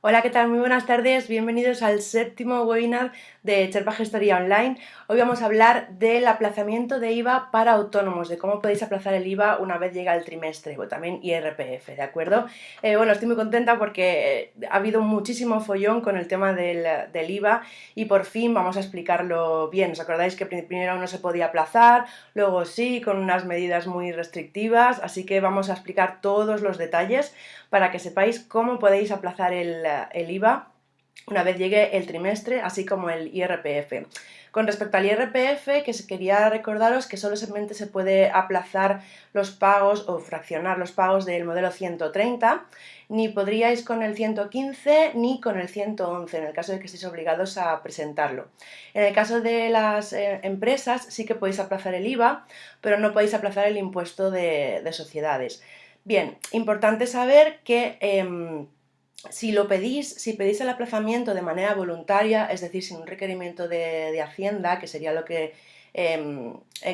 Hola, ¿qué tal? Muy buenas tardes, bienvenidos al séptimo webinar de Cherpa Gestoría Online. Hoy vamos a hablar del aplazamiento de IVA para autónomos, de cómo podéis aplazar el IVA una vez llega el trimestre, o también IRPF, ¿de acuerdo? Bueno, estoy muy contenta porque ha habido muchísimo follón con el tema del IVA y por fin vamos a explicarlo bien. ¿Os acordáis que primero no se podía aplazar, luego sí, con unas medidas muy restrictivas? Así que vamos a explicar todos los detalles para que sepáis cómo podéis aplazar el IVA una vez llegue el trimestre, así como el IRPF. Con respecto al IRPF, quería recordaros que solamente se puede aplazar los pagos o fraccionar los pagos del modelo 130, ni podríais con el 115 ni con el 111, en el caso de que estéis obligados a presentarlo. En el caso de las empresas sí que podéis aplazar el IVA, pero no podéis aplazar el impuesto de sociedades. Bien, importante saber que si pedís el aplazamiento de manera voluntaria, es decir, sin un requerimiento de Hacienda, que sería lo que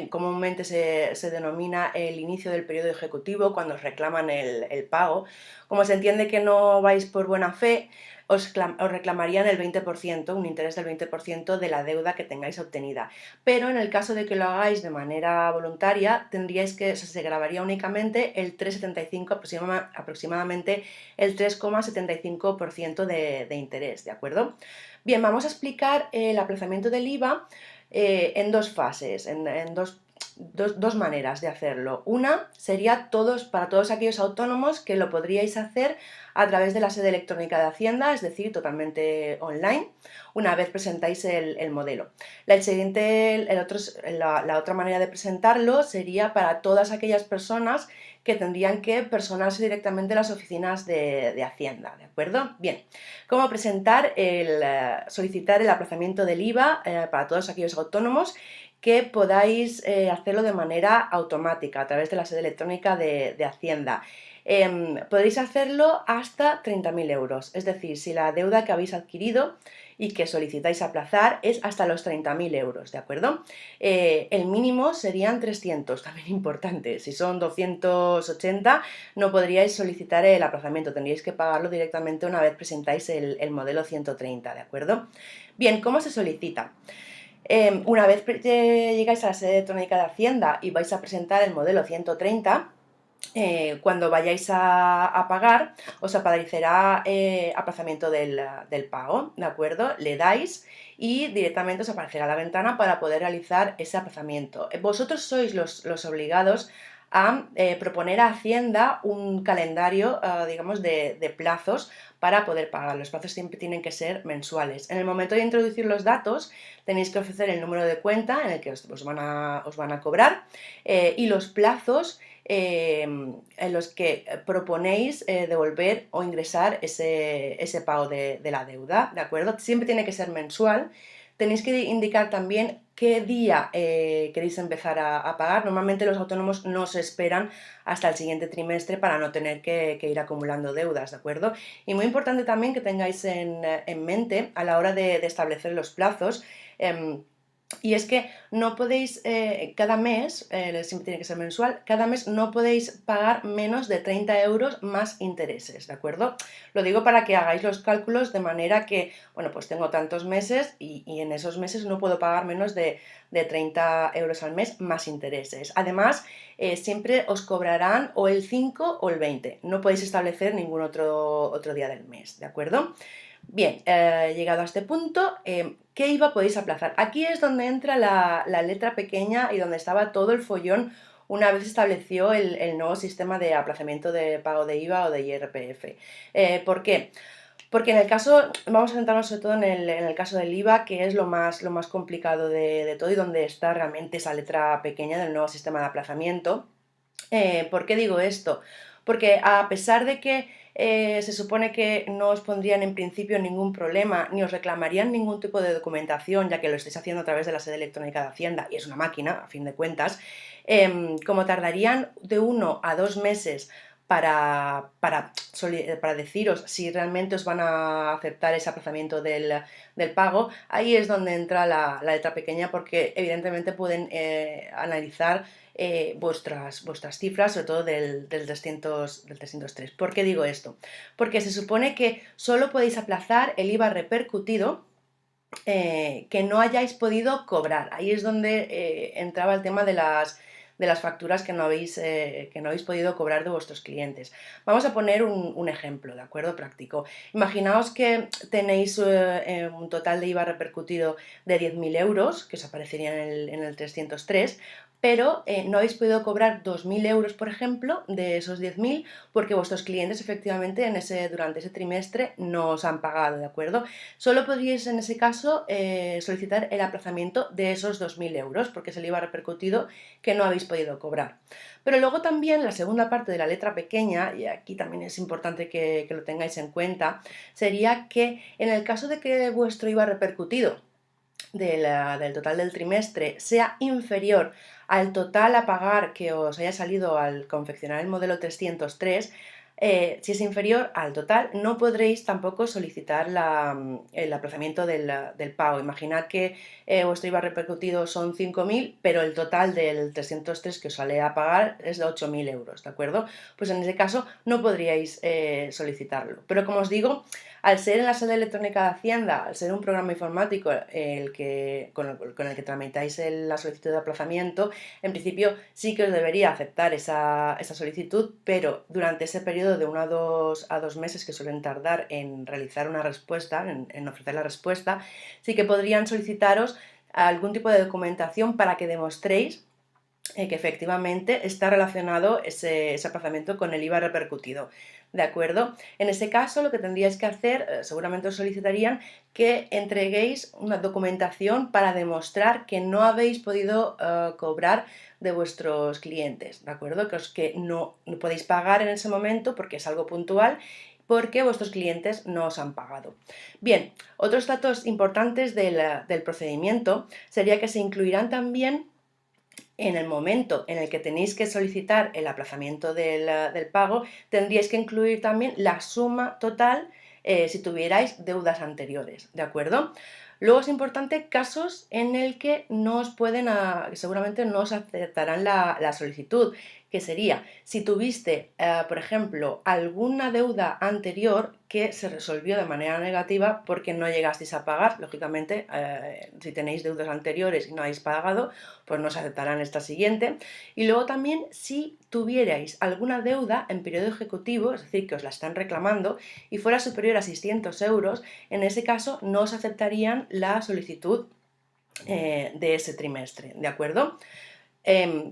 comúnmente se denomina el inicio del periodo ejecutivo, cuando os reclaman el pago, como se entiende que no vais por buena fe, os reclamarían el 20%, un interés del 20% de la deuda que tengáis obtenida. Pero en el caso de que lo hagáis de manera voluntaria, se grabaría únicamente el 3,75, aproximadamente el 3,75% de interés, ¿de acuerdo? Bien, vamos a explicar el aplazamiento del IVA en dos fases, en dos maneras de hacerlo. Una sería para todos aquellos autónomos que lo podríais hacer a través de la sede electrónica de Hacienda, es decir, totalmente online, una vez presentáis el modelo. La otra manera de presentarlo sería para todas aquellas personas que tendrían que personarse directamente en las oficinas de Hacienda, ¿de acuerdo? Bien, ¿cómo solicitar el aplazamiento del IVA para todos aquellos autónomos que podáis hacerlo de manera automática a través de la sede electrónica de Hacienda? Podéis hacerlo hasta 30.000 euros, es decir, si la deuda que habéis adquirido y que solicitáis aplazar es hasta los 30.000 euros, ¿de acuerdo? El mínimo serían 300, también importante. Si son 280 no podríais solicitar el aplazamiento, tendríais que pagarlo directamente una vez presentáis el modelo 130, ¿de acuerdo? Bien, ¿cómo se solicita? Una vez llegáis a la sede electrónica de Hacienda y vais a presentar el modelo 130, cuando vayáis a pagar, os aparecerá aplazamiento del pago, ¿de acuerdo? Le dais y directamente os aparecerá la ventana para poder realizar ese aplazamiento. Vosotros sois los obligados a proponer a Hacienda un calendario, digamos, de plazos para poder pagar. Los plazos siempre tienen que ser mensuales. En el momento de introducir los datos, tenéis que ofrecer el número de cuenta en el que os van a cobrar y los plazos en los que proponéis devolver o ingresar ese pago de la deuda, ¿de acuerdo? Siempre tiene que ser mensual. Tenéis que indicar también qué día queréis empezar a pagar. Normalmente los autónomos no se esperan hasta el siguiente trimestre para no tener que ir acumulando deudas, ¿de acuerdo? Y muy importante también que tengáis en mente a la hora de establecer los plazos. Y es que no podéis, cada mes, siempre tiene que ser mensual, cada mes no podéis pagar menos de 30 euros más intereses, ¿de acuerdo? Lo digo para que hagáis los cálculos de manera que, bueno, pues tengo tantos meses y en esos meses no puedo pagar menos de 30 euros al mes más intereses. Además, siempre os cobrarán o el 5 o el 20, no podéis establecer ningún otro día del mes, ¿de acuerdo? Bien, llegado a este punto, ¿qué IVA podéis aplazar? Aquí es donde entra la letra pequeña y donde estaba todo el follón una vez estableció el nuevo sistema de aplazamiento de pago de IVA o de IRPF. ¿Por qué? Porque vamos a centrarnos sobre todo en el caso del IVA, que es lo más complicado de todo y donde está realmente esa letra pequeña del nuevo sistema de aplazamiento. ¿Por qué digo esto? Porque a pesar de que se supone que no os pondrían en principio ningún problema, ni os reclamarían ningún tipo de documentación, ya que lo estáis haciendo a través de la sede electrónica de Hacienda, y es una máquina, a fin de cuentas, como tardarían de 1 a 2 meses para deciros si realmente os van a aceptar ese aplazamiento del pago, ahí es donde entra la letra pequeña, porque evidentemente pueden analizar vuestras cifras, sobre todo del 303. ¿Por qué digo esto? Porque se supone que solo podéis aplazar el IVA repercutido que no hayáis podido cobrar. Ahí es donde entraba el tema de las facturas que no habéis podido cobrar de vuestros clientes. Vamos a poner un ejemplo, ¿de acuerdo? Práctico. Imaginaos que tenéis un total de IVA repercutido de 10.000 euros, que os aparecería en el 303, pero no habéis podido cobrar 2.000 euros, por ejemplo, de esos 10.000, porque vuestros clientes efectivamente durante ese trimestre no os han pagado, ¿de acuerdo? Solo podríais en ese caso solicitar el aplazamiento de esos 2.000 euros, porque es el IVA repercutido que no habéis podido cobrar. Pero luego también la segunda parte de la letra pequeña, y aquí también es importante que lo tengáis en cuenta, sería que en el caso de que vuestro IVA repercutido del total del trimestre sea inferior al total a pagar que os haya salido al confeccionar el modelo 303, si es inferior al total, no podréis tampoco solicitar el aplazamiento del pago. Imaginad que vuestro IVA repercutido son 5.000, pero el total del 303 que os sale a pagar es de 8.000 euros, ¿de acuerdo? Pues en ese caso no podríais solicitarlo. Pero como os digo, al ser en la sede electrónica de Hacienda, al ser un programa informático con el que tramitáis la solicitud de aplazamiento, en principio sí que os debería aceptar esa solicitud, pero durante ese periodo de 1 a 2 meses que suelen tardar en realizar una respuesta, en ofrecer la respuesta, sí que podrían solicitaros algún tipo de documentación para que demostréis que efectivamente está relacionado ese aplazamiento con el IVA repercutido, ¿de acuerdo? En ese caso lo que tendríais que hacer, seguramente os solicitarían que entreguéis una documentación para demostrar que no habéis podido cobrar de vuestros clientes, ¿de acuerdo? Que no podéis pagar en ese momento porque es algo puntual, porque vuestros clientes no os han pagado. Bien, otros datos importantes del procedimiento sería que se incluirán también en el momento en el que tenéis que solicitar el aplazamiento del pago, tendríais que incluir también la suma total si tuvierais deudas anteriores, ¿de acuerdo? Luego es importante casos en el que no os pueden, seguramente no os aceptarán la solicitud, que sería si tuviste, por ejemplo, alguna deuda anterior que se resolvió de manera negativa porque no llegasteis a pagar. Lógicamente, si tenéis deudas anteriores y no habéis pagado, pues no os aceptarán esta siguiente. Y luego también si tuvierais alguna deuda en periodo ejecutivo, es decir, que os la están reclamando y fuera superior a 600 euros, en ese caso no os aceptarían la solicitud de ese trimestre, ¿de acuerdo?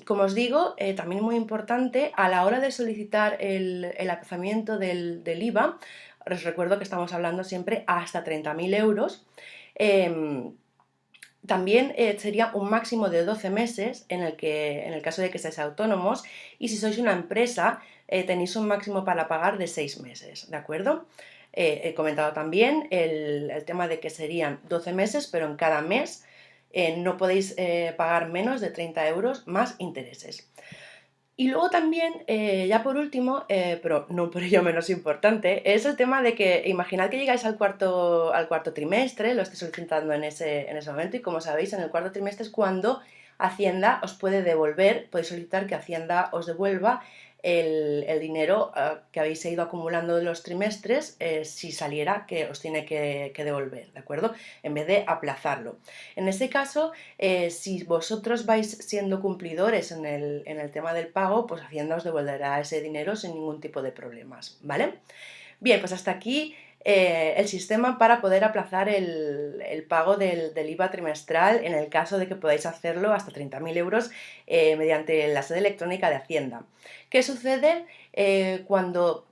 Como os digo, también muy importante, a la hora de solicitar el aplazamiento del IVA, os recuerdo que estamos hablando siempre hasta 30.000 euros, también sería un máximo de 12 meses en el caso de que seáis autónomos, y si sois una empresa tenéis un máximo para pagar de 6 meses, ¿de acuerdo? He comentado también el tema de que serían 12 meses, pero en cada mes no podéis pagar menos de 30 euros más intereses. Y luego también, ya por último, pero no por ello menos importante, es el tema de que imaginad que llegáis al cuarto trimestre, lo estáis solicitando en ese momento, y como sabéis, en el cuarto trimestre es cuando Hacienda os puede devolver, podéis solicitar que Hacienda os devuelva el dinero que habéis ido acumulando de los trimestres, si saliera que os tiene que devolver, ¿de acuerdo? En vez de aplazarlo. En ese caso, si vosotros vais siendo cumplidores en el tema del pago, pues Hacienda os devolverá ese dinero sin ningún tipo de problemas, ¿vale? Bien, pues hasta aquí el sistema para poder aplazar el pago del IVA trimestral en el caso de que podáis hacerlo hasta 30.000 euros mediante la sede electrónica de Hacienda. ¿Qué sucede cuando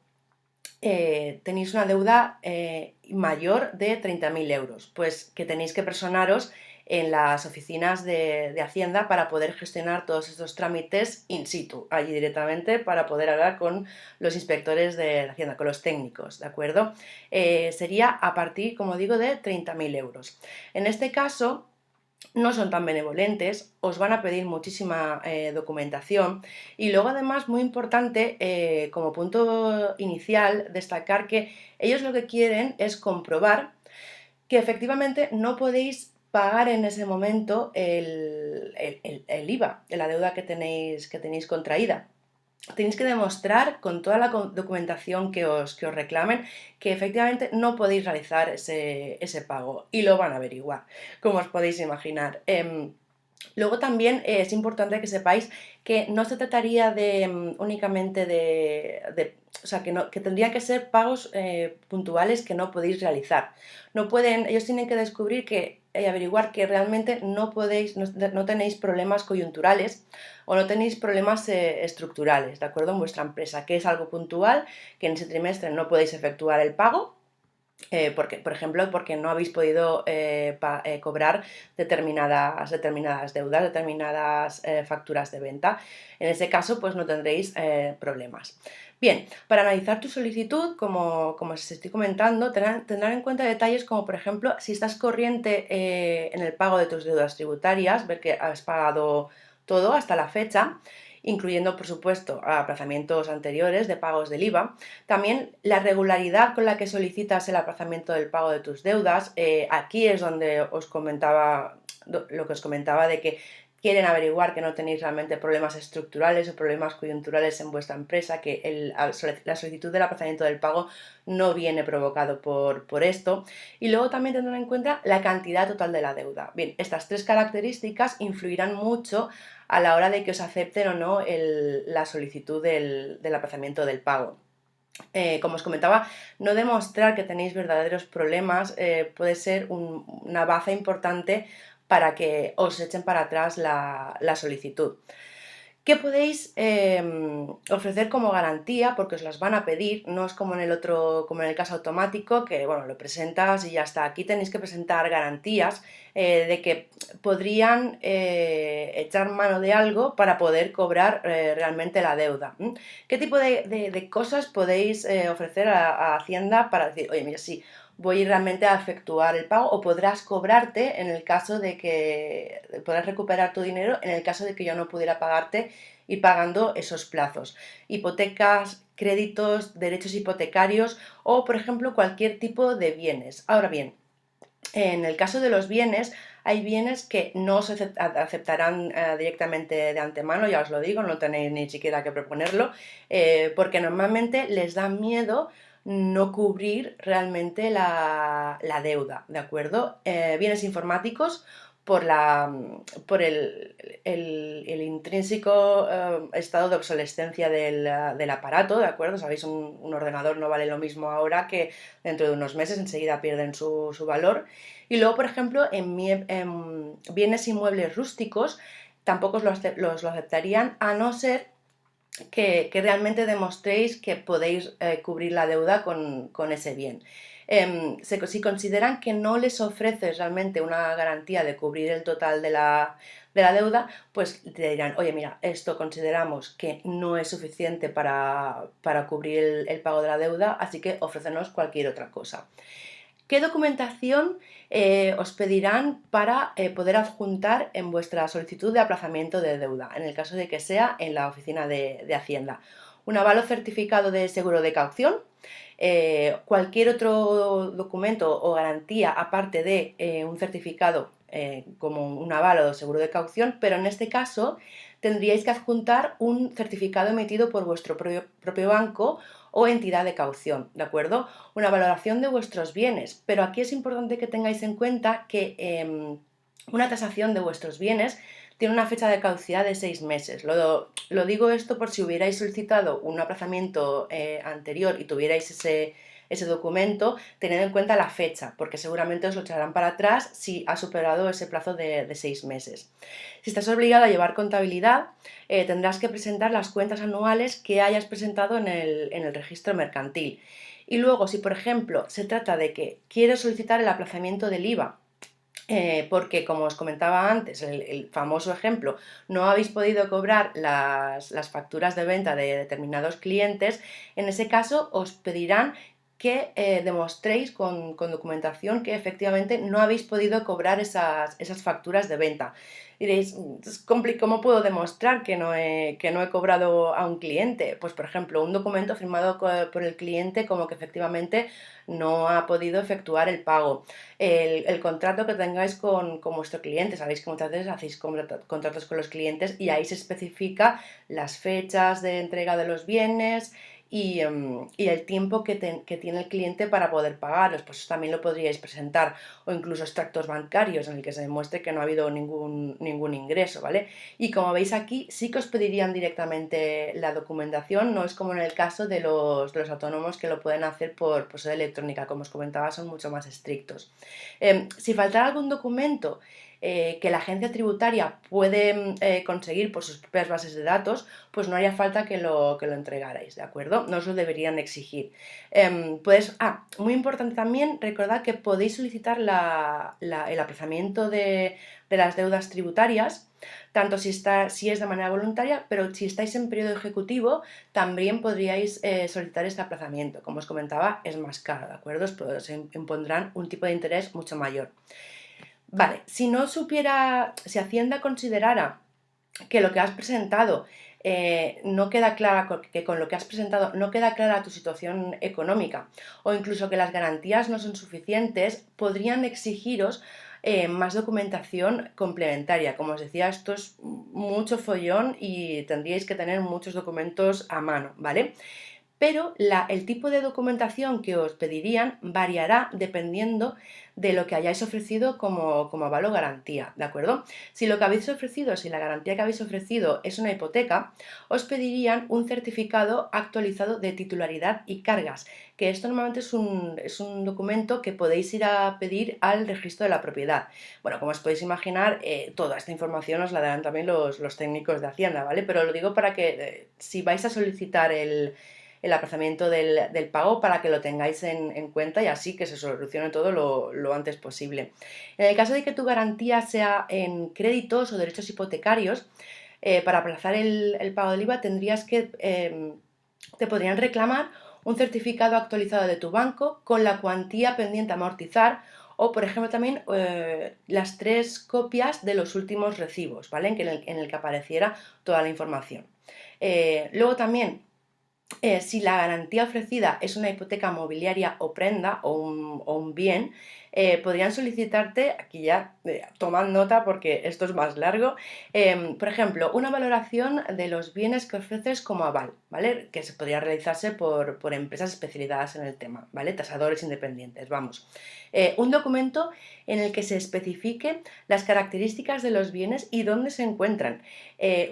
tenéis una deuda mayor de 30.000 euros? Pues que tenéis que personaros en las oficinas de Hacienda para poder gestionar todos estos trámites in situ, allí directamente, para poder hablar con los inspectores de Hacienda, con los técnicos, ¿de acuerdo? Sería a partir, como digo, de 30.000 euros. En este caso, no son tan benevolentes, os van a pedir muchísima documentación y luego además, muy importante, como punto inicial, destacar que ellos lo que quieren es comprobar que efectivamente no podéis pagar en ese momento el IVA de la deuda que tenéis contraída. Tenéis que demostrar con toda la documentación que os reclamen que efectivamente no podéis realizar ese pago y lo van a averiguar, como os podéis imaginar. Luego también es importante que sepáis que no se trataría de únicamente o sea, que tendrían que ser pagos puntuales que no podéis realizar. No pueden, ellos tienen que descubrir averiguar que realmente no tenéis problemas coyunturales o no tenéis problemas estructurales, ¿de acuerdo? En vuestra empresa, que es algo puntual, que en ese trimestre no podéis efectuar el pago porque, por ejemplo, porque no habéis podido cobrar determinadas deudas, determinadas facturas de venta. En ese caso, pues no tendréis problemas. Bien, para analizar tu solicitud, como os estoy comentando, tendrán en cuenta detalles como, por ejemplo, si estás corriente en el pago de tus deudas tributarias, ver que has pagado todo hasta la fecha, incluyendo, por supuesto, aplazamientos anteriores de pagos del IVA. También la regularidad con la que solicitas el aplazamiento del pago de tus deudas. Aquí es donde os comentaba lo que os comentaba de que quieren averiguar que no tenéis realmente problemas estructurales o problemas coyunturales en vuestra empresa, que la solicitud del aplazamiento del pago no viene provocado por esto. Y luego también tendrán en cuenta la cantidad total de la deuda. Bien, estas tres características influirán mucho a la hora de que os acepten o no la solicitud del aplazamiento del pago. Como os comentaba, no demostrar que tenéis verdaderos problemas puede ser una baza importante para que os echen para atrás la solicitud. ¿Qué podéis ofrecer como garantía? Porque os las van a pedir, no es como en el caso automático, que bueno, lo presentas y ya está. Aquí tenéis que presentar garantías de que podrían echar mano de algo para poder cobrar realmente la deuda. ¿Qué tipo de cosas podéis ofrecer a Hacienda para decir, oye, mira, sí, voy realmente a efectuar el pago, o podrás cobrarte en el caso de que podrás recuperar tu dinero en el caso de que yo no pudiera pagarte y pagando esos plazos? Hipotecas, créditos, derechos hipotecarios o, por ejemplo, cualquier tipo de bienes. Ahora bien, en el caso de los bienes, hay bienes que no se aceptarán directamente de antemano, ya os lo digo, no tenéis ni siquiera que proponerlo, porque normalmente les da miedo no cubrir realmente la deuda, ¿de acuerdo? Bienes informáticos por el intrínseco estado de obsolescencia del aparato, ¿de acuerdo? Sabéis, un ordenador no vale lo mismo ahora que dentro de unos meses, enseguida pierden su valor. Y luego, por ejemplo, en bienes inmuebles rústicos tampoco lo aceptarían, a no ser que realmente demostréis que podéis cubrir la deuda con ese bien. Si consideran que no les ofreces realmente una garantía de cubrir el total de la deuda, pues te dirán, oye, mira, esto consideramos que no es suficiente para cubrir el pago de la deuda, así que ofrécenos cualquier otra cosa. ¿Qué documentación os pedirán para poder adjuntar en vuestra solicitud de aplazamiento de deuda, en el caso de que sea en la oficina de Hacienda? Un avalo certificado de seguro de caución, cualquier otro documento o garantía aparte de un certificado como un avalo de seguro de caución, pero en este caso tendríais que adjuntar un certificado emitido por vuestro propio banco o entidad de caución, ¿de acuerdo? Una valoración de vuestros bienes, pero aquí es importante que tengáis en cuenta que una tasación de vuestros bienes tiene una fecha de caducidad de 6 meses. Lo digo esto por si hubierais solicitado un aplazamiento anterior y tuvierais ese documento, tened en cuenta la fecha, porque seguramente os lo echarán para atrás si ha superado ese plazo de 6 meses. Si estás obligado a llevar contabilidad, tendrás que presentar las cuentas anuales que hayas presentado en el registro mercantil. Y luego, si por ejemplo se trata de que quieres solicitar el aplazamiento del IVA, porque como os comentaba antes, el famoso ejemplo, no habéis podido cobrar las facturas de venta de determinados clientes, en ese caso os pedirán que demostréis con documentación que efectivamente no habéis podido cobrar esas facturas de venta. Diréis, ¿cómo puedo demostrar que no he cobrado a un cliente? Pues, por ejemplo, un documento firmado por el cliente como que efectivamente no ha podido efectuar el pago. El contrato que tengáis con vuestro cliente, sabéis que muchas veces hacéis contratos con los clientes y ahí se especifica las fechas de entrega de los bienes y el tiempo que tiene el cliente para poder pagarlos, pues eso también lo podríais presentar, o incluso extractos bancarios en el que se demuestre que no ha habido ningún ingreso, ¿vale? Y como veis aquí, sí que os pedirían directamente la documentación, no es como en el caso de los autónomos que lo pueden hacer por sede electrónica, como os comentaba, son mucho más estrictos. Si faltara algún documento que la agencia tributaria puede conseguir por sus propias bases de datos, pues no haría falta que lo entregarais, ¿de acuerdo? No os lo deberían exigir. Muy importante también, recordad que podéis solicitar el aplazamiento de las deudas tributarias, tanto si es de manera voluntaria, pero si estáis en periodo ejecutivo, también podríais solicitar este aplazamiento. Como os comentaba, es más caro, ¿de acuerdo? Os impondrán un tipo de interés mucho mayor. Vale, si Hacienda considerara que lo que has presentado no queda clara, que con lo que has presentado no queda clara tu situación económica, o incluso que las garantías no son suficientes, podrían exigiros más documentación complementaria. Como os decía, esto es mucho follón y tendríais que tener muchos documentos a mano, ¿vale? Pero el tipo de documentación que os pedirían variará dependiendo de lo que hayáis ofrecido como aval o garantía, ¿de acuerdo? Si la garantía que habéis ofrecido es una hipoteca, os pedirían un certificado actualizado de titularidad y cargas, que esto normalmente es un documento que podéis ir a pedir al registro de la propiedad. Bueno, como os podéis imaginar, toda esta información os la darán también los técnicos de Hacienda, ¿vale? Pero lo digo para que si vais a solicitar el aplazamiento del pago, para que lo tengáis en cuenta y así que se solucione todo lo antes posible. En el caso de que tu garantía sea en créditos o derechos hipotecarios, para aplazar el pago del IVA te podrían reclamar un certificado actualizado de tu banco con la cuantía pendiente a amortizar, o por ejemplo también las 3 copias de los últimos recibos, ¿vale? En el que apareciera toda la información. Luego también, si la garantía ofrecida es una hipoteca mobiliaria o prenda o un bien, podrían solicitarte, aquí ya tomad nota porque esto es más largo, por ejemplo, una valoración de los bienes que ofreces como aval, ¿vale? Que se podría realizarse por empresas especializadas en el tema, ¿vale? Tasadores independientes, vamos. Un documento en el que se especifique las características de los bienes y dónde se encuentran.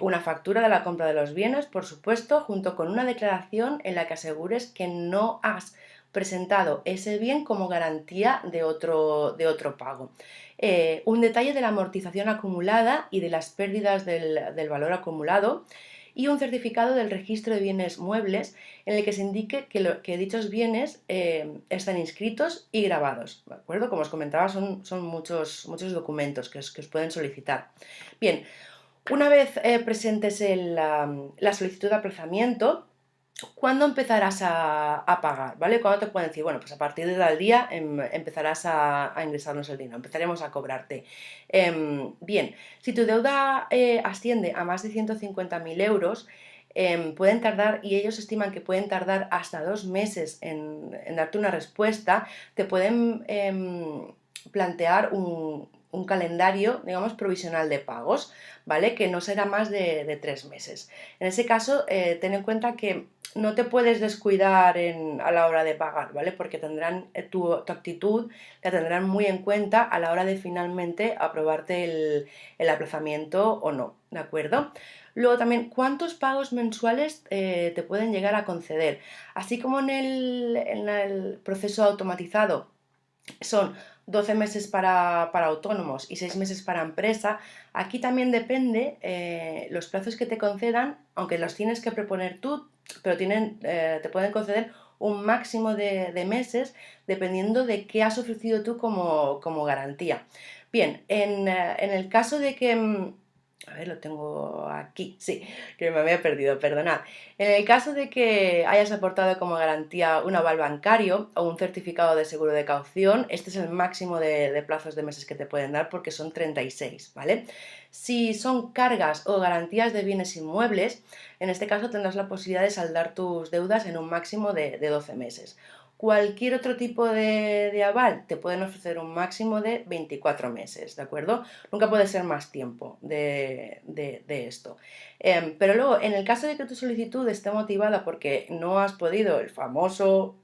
Una factura de la compra de los bienes, por supuesto, junto con una declaración en la que asegures que no has presentado ese bien como garantía de otro pago. Un detalle de la amortización acumulada y de las pérdidas del valor acumulado, y un certificado del registro de bienes muebles en el que se indique que dichos bienes están inscritos y grabados, ¿de acuerdo? Como os comentaba, son muchos documentos que os pueden solicitar. Bien, una vez presentes la solicitud de aplazamiento, ¿cuándo empezarás a pagar? ¿Vale? ¿Cuándo te pueden decir? Bueno, pues a partir de tal día empezarás a ingresarnos el dinero, empezaremos a cobrarte. Bien, si tu deuda asciende a más de 150.000 euros, pueden tardar, y ellos estiman que pueden tardar hasta 2 meses en darte una respuesta. Te pueden plantear un calendario, digamos, provisional de pagos, ¿vale? Que no será más de 3 meses. En ese caso, ten en cuenta que no te puedes descuidar a la hora de pagar, ¿vale? Porque tendrán tu actitud, la tendrán muy en cuenta a la hora de finalmente aprobarte el aplazamiento o no, ¿de acuerdo? Luego también, ¿cuántos pagos mensuales te pueden llegar a conceder? Así como en el proceso automatizado son 12 meses para autónomos y 6 meses para empresa, aquí también depende los plazos que te concedan, aunque los tienes que proponer tú, pero te pueden conceder un máximo de meses dependiendo de qué has ofrecido tú como garantía. Bien, en el caso de que A ver, lo tengo aquí, sí, que me había perdido, perdonad. En el caso de que hayas aportado como garantía un aval bancario o un certificado de seguro de caución, este es el máximo de plazos de meses que te pueden dar porque son 36, ¿vale? Si son cargas o garantías de bienes inmuebles, en este caso tendrás la posibilidad de saldar tus deudas en un máximo de 12 meses. Cualquier otro tipo de aval te pueden ofrecer un máximo de 24 meses, ¿de acuerdo? Nunca puede ser más tiempo de esto. Pero luego, en el caso de que tu solicitud esté motivada porque no has podido, el famoso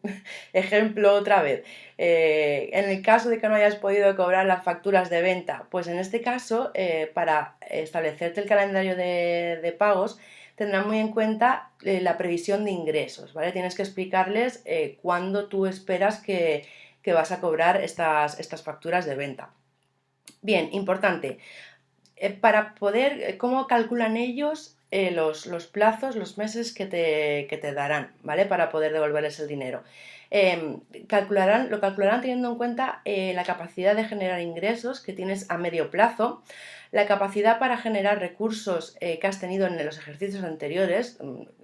ejemplo otra vez, en el caso de que no hayas podido cobrar las facturas de venta, pues en este caso, para establecerte el calendario de pagos, tendrán muy en cuenta la previsión de ingresos, ¿vale? Tienes que explicarles cuándo tú esperas que vas a cobrar estas facturas de venta. Bien, importante, para poder, ¿cómo calculan ellos los plazos, los meses que te darán, ¿vale? Para poder devolverles el dinero. Lo calcularán teniendo en cuenta la capacidad de generar ingresos que tienes a medio plazo, la capacidad para generar recursos que has tenido en los ejercicios anteriores,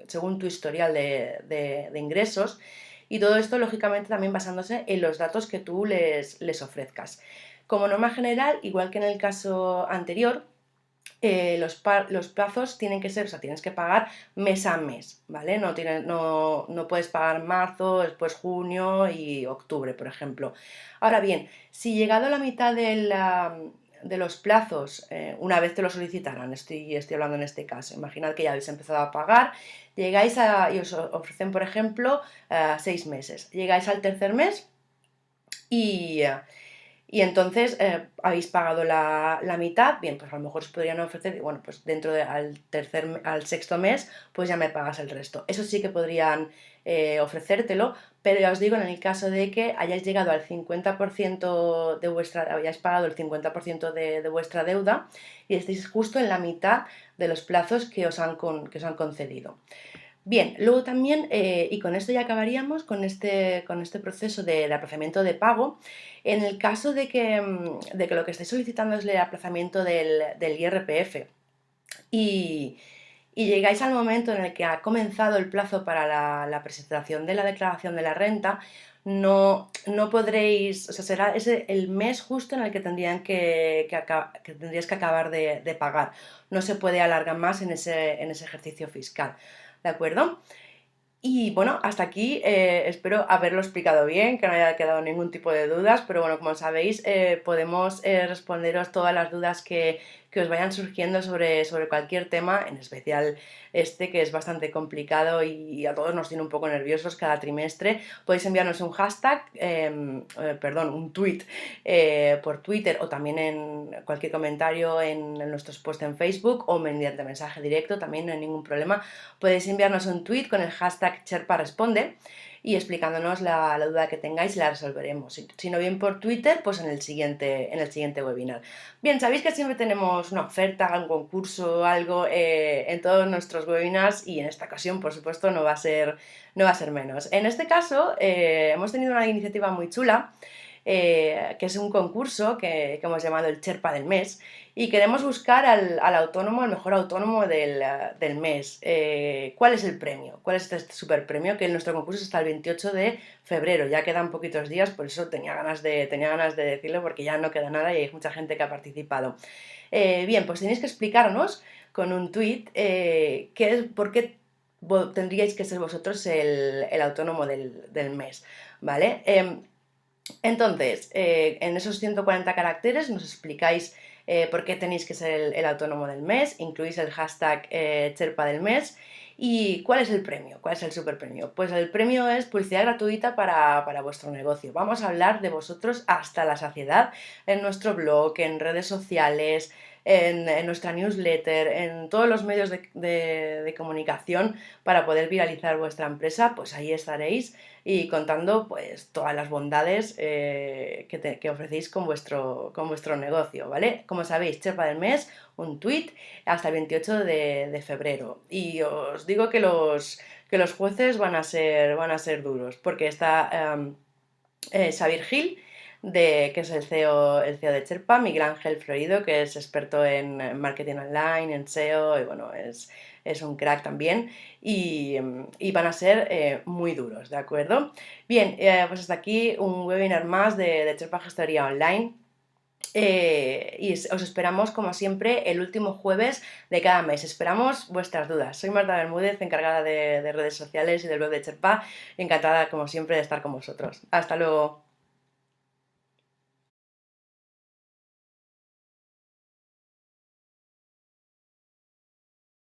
según tu historial de ingresos, y todo esto, lógicamente, también basándose en los datos que tú les ofrezcas. Como norma general, igual que en el caso anterior, los plazos tienen que ser, o sea, tienes que pagar mes a mes, ¿vale? No puedes pagar marzo, después junio y octubre, por ejemplo. Ahora bien, si llegado a la mitad de los plazos, una vez te lo solicitaran, estoy hablando en este caso, imaginad que ya habéis empezado a pagar, y os ofrecen, por ejemplo, 6 meses. Llegáis al tercer mes y, y entonces habéis pagado la mitad, bien, pues a lo mejor os podrían ofrecer, bueno, pues al sexto mes, pues ya me pagas el resto. Eso sí que podrían ofrecértelo, pero ya os digo, en el caso de que hayáis llegado al 50% hayáis pagado el 50% de vuestra deuda y estéis justo en la mitad de los plazos que os han concedido. Bien, luego también, y con esto ya acabaríamos, con este proceso de aplazamiento de pago, en el caso de que lo que estáis solicitando es el aplazamiento del IRPF y, y llegáis al momento en el que ha comenzado el plazo para la presentación de la declaración de la renta, no podréis, o sea, será ese el mes justo en el que que tendríais que acabar de pagar. No se puede alargar más en ese ejercicio fiscal. ¿De acuerdo? Y bueno, hasta aquí espero haberlo explicado bien, que no haya quedado ningún tipo de dudas, pero bueno, como sabéis, podemos responderos todas las dudas que os vayan surgiendo sobre cualquier tema, en especial este que es bastante complicado y a todos nos tiene un poco nerviosos cada trimestre. Podéis enviarnos un hashtag, perdón, un tweet por Twitter o también en cualquier comentario en nuestros posts en Facebook o mediante mensaje directo, también no hay ningún problema. Podéis enviarnos un tweet con el hashtag #CherpaResponde y explicándonos la duda que tengáis y la resolveremos. Si no bien por Twitter, pues en el siguiente webinar. Bien, sabéis que siempre tenemos una oferta, un concurso, algo en todos nuestros webinars y en esta ocasión, por supuesto, no va a ser menos. En este caso, hemos tenido una iniciativa muy chula, que es un concurso que hemos llamado el Sherpa del Mes, y queremos buscar al autónomo, el mejor autónomo del mes. ¿Cuál es el premio? ¿Cuál es este super premio? Que nuestro concurso está el 28 de febrero, ya quedan poquitos días, por eso tenía ganas de decirlo, porque ya no queda nada y hay mucha gente que ha participado. Bien, pues tenéis que explicarnos con un tweet por qué tendríais que ser vosotros el autónomo del mes, ¿vale? Entonces, en esos 140 caracteres nos explicáis por qué tenéis que ser el autónomo del mes, incluís el hashtag Sherpa del mes y cuál es el premio, cuál es el super premio. Pues el premio es publicidad gratuita para vuestro negocio. Vamos a hablar de vosotros hasta la saciedad en nuestro blog, en redes sociales, en nuestra newsletter, en todos los medios de comunicación para poder viralizar vuestra empresa, pues ahí estaréis y contando pues todas las bondades que ofrecéis con vuestro negocio, ¿vale? Como sabéis, Sherpa del mes, un tweet hasta el 28 de febrero. Y os digo que los jueces van a ser duros, porque está Xavier Gil que es el CEO de Cherpa, Miguel Ángel Florido, que es experto en marketing online, en SEO, y bueno, es un crack también, y van a ser muy duros, ¿de acuerdo? Bien, pues hasta aquí un webinar más de Cherpa Gestoría Online. Os esperamos, como siempre, el último jueves de cada mes. Esperamos vuestras dudas. Soy Marta Bermúdez, encargada de redes sociales y del blog de Cherpa. Encantada, como siempre, de estar con vosotros. Hasta luego.